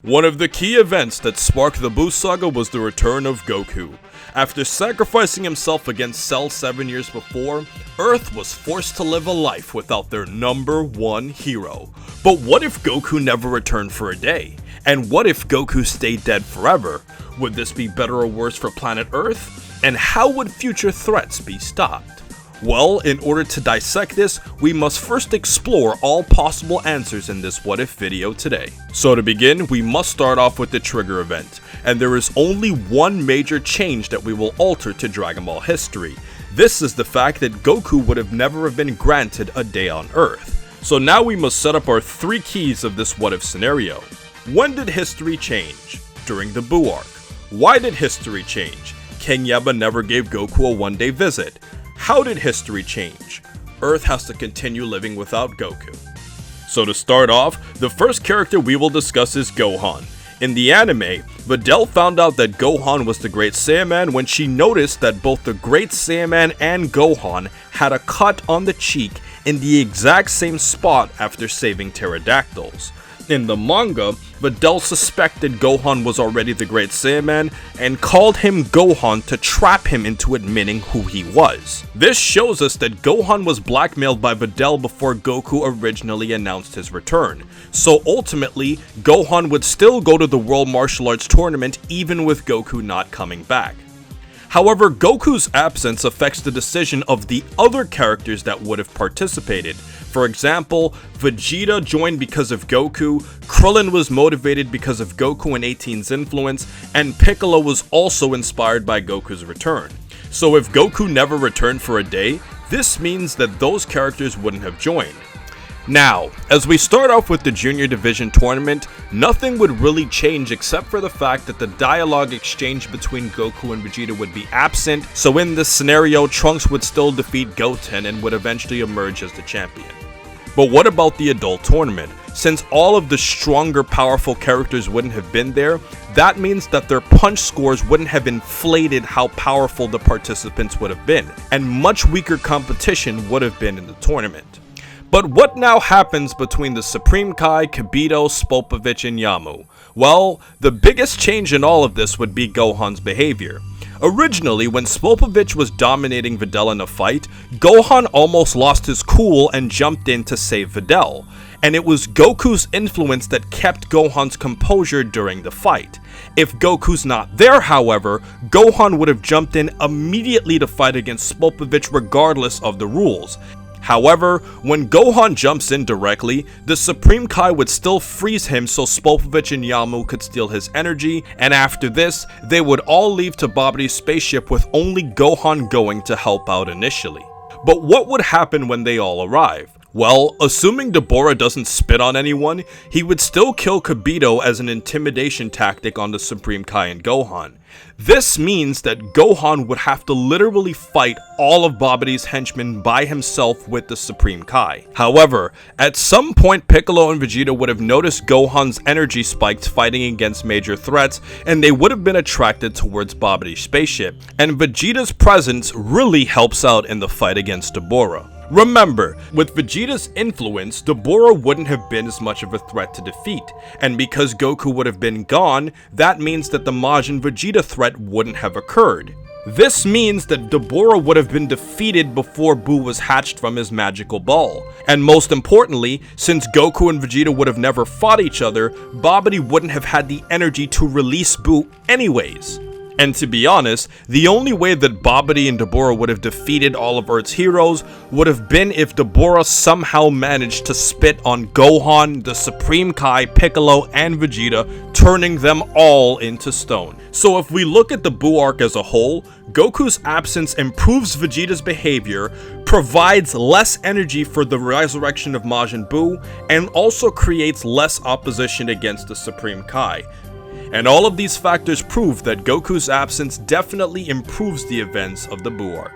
One of the key events that sparked the Buu Saga was the return of Goku. After sacrificing himself against Cell 7 years before, Earth was forced to live a life without their number one hero. But what if Goku never returned for a day? And what if Goku stayed dead forever? Would this be better or worse for planet Earth? And how would future threats be stopped? Well, in order to dissect this, we must first explore all possible answers in this what if video today. So to begin, we must start off with the trigger event, and there is only one major change that we will alter to Dragon Ball history. This is the fact that Goku would have never been granted a day on Earth. So now we must set up our three keys of this what if scenario. When did history change? During the Buu arc. Why did history change? King Yeba never gave Goku a one-day visit. How did history change? Earth has to continue living without Goku. So to start off, the first character we will discuss is Gohan. In the anime, Videl found out that Gohan was the Great Saiyaman when she noticed that both the Great Saiyaman and Gohan had a cut on the cheek in the exact same spot after saving pterodactyls. In the manga, Videl suspected Gohan was already the Great Saiyaman and called him Gohan to trap him into admitting who he was. This shows us that Gohan was blackmailed by Videl before Goku originally announced his return. So ultimately, Gohan would still go to the World Martial Arts Tournament even with Goku not coming back. However, Goku's absence affects the decision of the other characters that would have participated. For example, Vegeta joined because of Goku, Krillin was motivated because of Goku and 18's influence, and Piccolo was also inspired by Goku's return. So if Goku never returned for a day, this means that those characters wouldn't have joined. Now, as we start off with the Junior Division tournament, nothing would really change except for the fact that the dialogue exchange between Goku and Vegeta would be absent, so in this scenario, Trunks would still defeat Goten and would eventually emerge as the champion. But what about the adult tournament? Since all of the stronger, powerful characters wouldn't have been there, that means that their punch scores wouldn't have inflated how powerful the participants would have been, and much weaker competition would have been in the tournament. But what now happens between the Supreme Kai, Kibito, Spopovich, and Yamu? Well, the biggest change in all of this would be Gohan's behavior. Originally, when Spopovich was dominating Videl in a fight, Gohan almost lost his cool and jumped in to save Videl. And it was Goku's influence that kept Gohan's composure during the fight. If Goku's not there, however, Gohan would have jumped in immediately to fight against Spopovich regardless of the rules. However, when Gohan jumps in directly, the Supreme Kai would still freeze him so Spopovich and Yamu could steal his energy, and after this, they would all leave to Babadi's spaceship with only Gohan going to help out initially. But what would happen when they all arrive? Well, assuming Deborah doesn't spit on anyone, he would still kill Kibito as an intimidation tactic on the Supreme Kai and Gohan. This means that Gohan would have to literally fight all of Babadi's henchmen by himself with the Supreme Kai. However, at some point Piccolo and Vegeta would have noticed Gohan's energy spikes fighting against major threats, and they would have been attracted towards Babadi's spaceship, and Vegeta's presence really helps out in the fight against Deborah. Remember, with Vegeta's influence, Deborah wouldn't have been as much of a threat to defeat, and because Goku would have been gone, that means that the Majin Vegeta threat wouldn't have occurred. This means that Deborah would have been defeated before Buu was hatched from his magical ball. And most importantly, since Goku and Vegeta would have never fought each other, Babidi wouldn't have had the energy to release Buu anyways. And to be honest, the only way that Babidi and Deborah would have defeated all of Earth's heroes would have been if Deborah somehow managed to spit on Gohan, the Supreme Kai, Piccolo, and Vegeta, turning them all into stone. So if we look at the Buu arc as a whole, Goku's absence improves Vegeta's behavior, provides less energy for the resurrection of Majin Buu, and also creates less opposition against the Supreme Kai. And all of these factors prove that Goku's absence definitely improves the events of the Buu arc.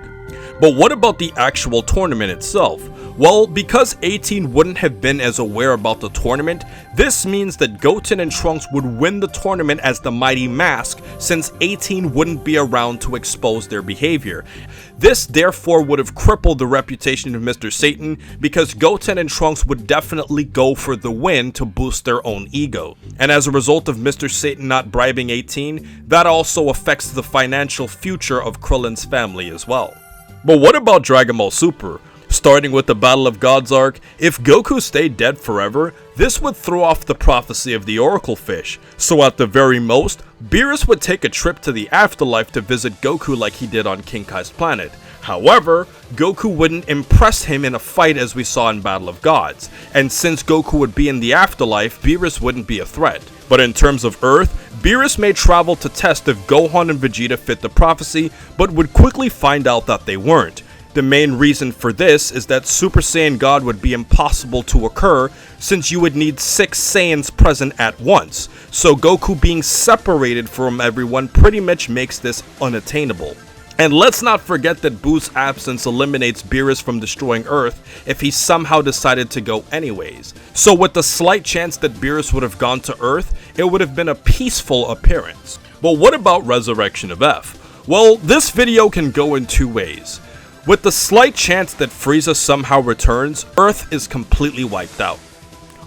But what about the actual tournament itself? Well, because 18 wouldn't have been as aware about the tournament, this means that Goten and Trunks would win the tournament as the Mighty Mask, since 18 wouldn't be around to expose their behavior. This therefore would have crippled the reputation of Mr. Satan, because Goten and Trunks would definitely go for the win to boost their own ego. And as a result of Mr. Satan not bribing 18, that also affects the financial future of Krillin's family as well. But what about Dragon Ball Super? Starting with the Battle of Gods arc, if Goku stayed dead forever, this would throw off the prophecy of the Oracle Fish. So at the very most, Beerus would take a trip to the afterlife to visit Goku like he did on King Kai's planet. However, Goku wouldn't impress him in a fight as we saw in Battle of Gods, and since Goku would be in the afterlife, Beerus wouldn't be a threat. But in terms of Earth, Beerus may travel to test if Gohan and Vegeta fit the prophecy, but would quickly find out that they weren't. The main reason for this is that Super Saiyan God would be impossible to occur, since you would need 6 Saiyans present at once, so Goku being separated from everyone pretty much makes this unattainable. And let's not forget that Boo's absence eliminates Beerus from destroying Earth if he somehow decided to go anyways. So with the slight chance that Beerus would have gone to Earth, it would have been a peaceful appearance. But what about Resurrection of F? Well, this video can go in 2 ways. With the slight chance that Frieza somehow returns, Earth is completely wiped out.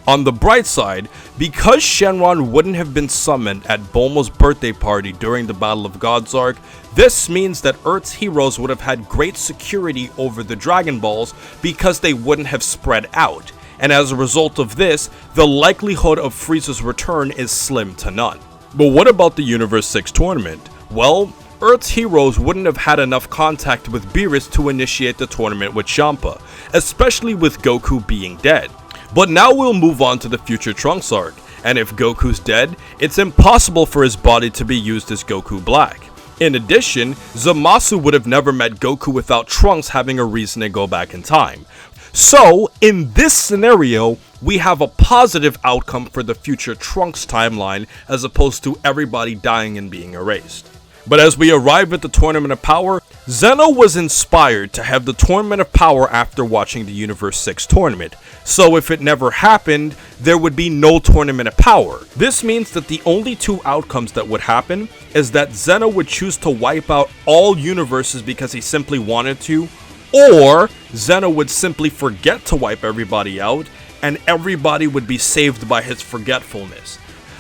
On the bright side, because Shenron wouldn't have been summoned at Bulma's birthday party during the Battle of Gods arc, this means that Earth's heroes would have had great security over the Dragon Balls because they wouldn't have spread out, and as a result of this, the likelihood of Frieza's return is slim to none. But what about the Universe 6 tournament? Well, Earth's heroes wouldn't have had enough contact with Beerus to initiate the tournament with Champa, especially with Goku being dead. But now we'll move on to the future Trunks arc, and if Goku's dead, it's impossible for his body to be used as Goku Black. In addition, Zamasu would have never met Goku without Trunks having a reason to go back in time. So, in this scenario, we have a positive outcome for the future Trunks timeline as opposed to everybody dying and being erased. But as we arrive at the Tournament of Power, Zeno was inspired to have the Tournament of Power after watching the Universe 6 tournament. So if it never happened, there would be no Tournament of Power. This means that the only 2 outcomes that would happen is that Zeno would choose to wipe out all universes because he simply wanted to, or Zeno would simply forget to wipe everybody out, and everybody would be saved by his forgetfulness.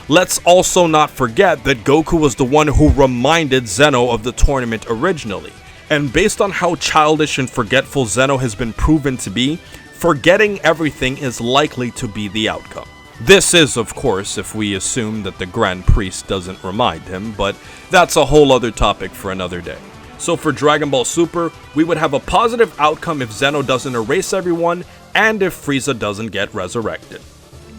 Let's also not forget that Goku was the one who reminded Zeno of the tournament originally. And based on how childish and forgetful Zeno has been proven to be, forgetting everything is likely to be the outcome. This is, of course, if we assume that the Grand Priest doesn't remind him, but that's a whole other topic for another day. So for Dragon Ball Super, we would have a positive outcome if Zeno doesn't erase everyone, and if Frieza doesn't get resurrected.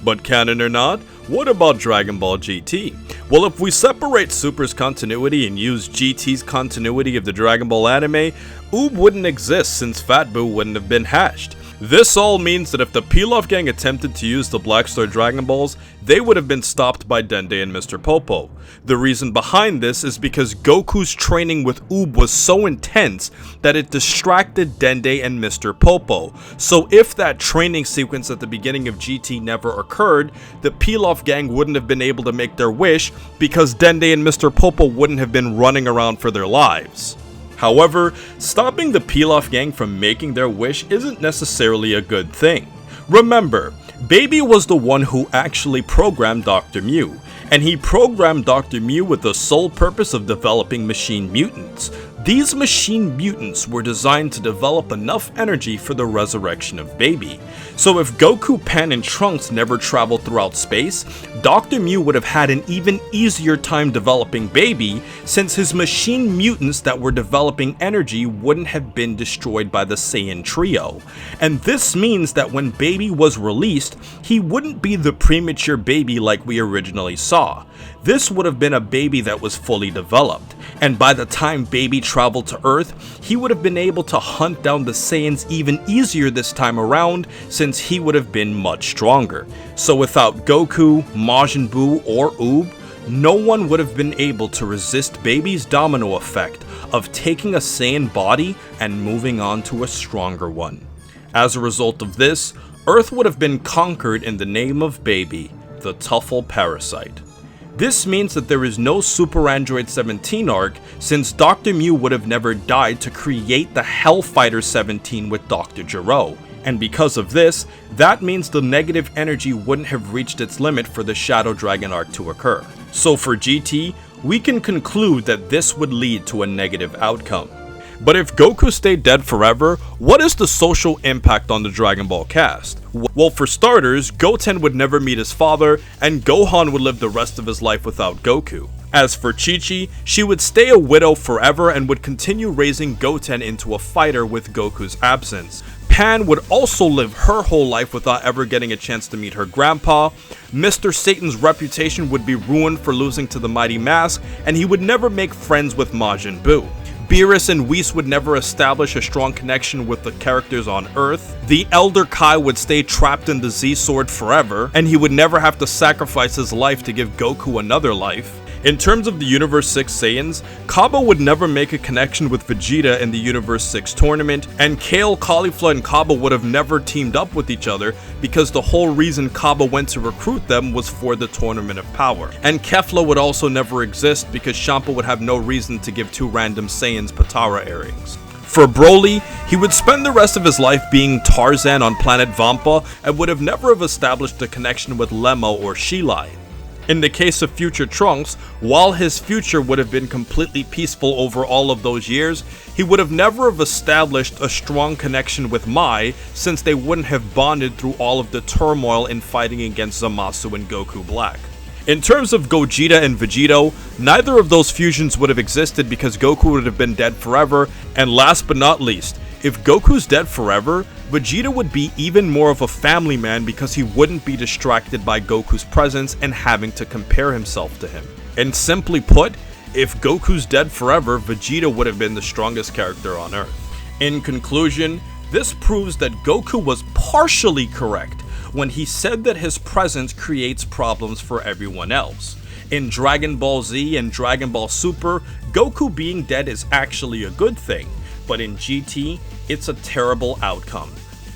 But canon or not, what about Dragon Ball GT? Well, if we separate Super's continuity and use GT's continuity of the Dragon Ball anime, Oob wouldn't exist since Fat Boo wouldn't have been hashed. This all means that if the Pilaf gang attempted to use the Black Star Dragon Balls, they would have been stopped by Dende and Mr. Popo. The reason behind this is because Goku's training with Oob was so intense that it distracted Dende and Mr. Popo. So if that training sequence at the beginning of GT never occurred, the Pilaf gang wouldn't have been able to make their wish because Dende and Mr. Popo wouldn't have been running around for their lives. However, stopping the Pilaf gang from making their wish isn't necessarily a good thing. Remember, Baby was the one who actually programmed Dr. Mew, and he programmed Dr. Mew with the sole purpose of developing machine mutants. These machine mutants were designed to develop enough energy for the resurrection of Baby. So if Goku, Pan, and Trunks never traveled throughout space, Dr. Mew would have had an even easier time developing Baby, since his machine mutants that were developing energy wouldn't have been destroyed by the Saiyan trio. And this means that when Baby was released, he wouldn't be the premature Baby like we originally saw. This would have been a Baby that was fully developed, and by the time Baby traveled to Earth, he would have been able to hunt down the Saiyans even easier this time around, since he would have been much stronger. So without Goku, Majin Buu, or Oob, no one would have been able to resist Baby's domino effect of taking a Saiyan body and moving on to a stronger one. As a result of this, Earth would have been conquered in the name of Baby, the Tuffle parasite. This means that there is no Super Android 17 arc, since Dr. Mew would have never died to create the Hellfighter 17 with Dr. Gero. And because of this, that means the negative energy wouldn't have reached its limit for the Shadow Dragon arc to occur. So for GT, we can conclude that this would lead to a negative outcome. But if Goku stayed dead forever, what is the social impact on the Dragon Ball cast? Well, for starters, Goten would never meet his father, and Gohan would live the rest of his life without Goku. As for Chi-Chi, she would stay a widow forever and would continue raising Goten into a fighter with Goku's absence. Pan would also live her whole life without ever getting a chance to meet her grandpa. Mr. Satan's reputation would be ruined for losing to the Mighty Mask, and he would never make friends with Majin Buu. Beerus and Whis would never establish a strong connection with the characters on Earth. The Elder Kai would stay trapped in the Z-Sword forever, and he would never have to sacrifice his life to give Goku another life. In terms of the Universe 6 Saiyans, Cabba would never make a connection with Vegeta in the Universe 6 tournament, and Kale, Caulifla, and Cabba would have never teamed up with each other because the whole reason Cabba went to recruit them was for the Tournament of Power. And Kefla would also never exist because Champa would have no reason to give two random Saiyans Patara earrings. For Broly, he would spend the rest of his life being Tarzan on planet Vampa and would have never have established a connection with Lemmo or Shilai. In the case of future Trunks, while his future would have been completely peaceful over all of those years, he would have never have established a strong connection with Mai, since they wouldn't have bonded through all of the turmoil in fighting against Zamasu and Goku Black. In terms of Gogeta and Vegito, neither of those fusions would have existed because Goku would have been dead forever, and last but not least, if Goku's dead forever, Vegeta would be even more of a family man because he wouldn't be distracted by Goku's presence and having to compare himself to him. And simply put, if Goku's dead forever, Vegeta would have been the strongest character on Earth. In conclusion, this proves that Goku was partially correct when he said that his presence creates problems for everyone else. In Dragon Ball Z and Dragon Ball Super, Goku being dead is actually a good thing, but in GT, it's a terrible outcome.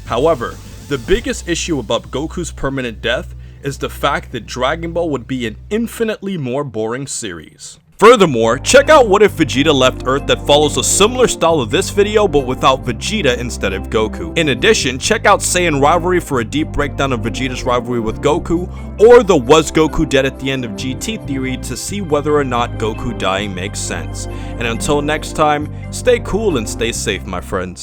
However, the biggest issue about Goku's permanent death is the fact that Dragon Ball would be an infinitely more boring series. Furthermore, check out What If Vegeta Left Earth that follows a similar style of this video but without Vegeta instead of Goku. In addition, check out Saiyan Rivalry for a deep breakdown of Vegeta's rivalry with Goku, or the Was Goku Dead at the End of GT theory to see whether or not Goku dying makes sense. And until next time, stay cool and stay safe, my friends.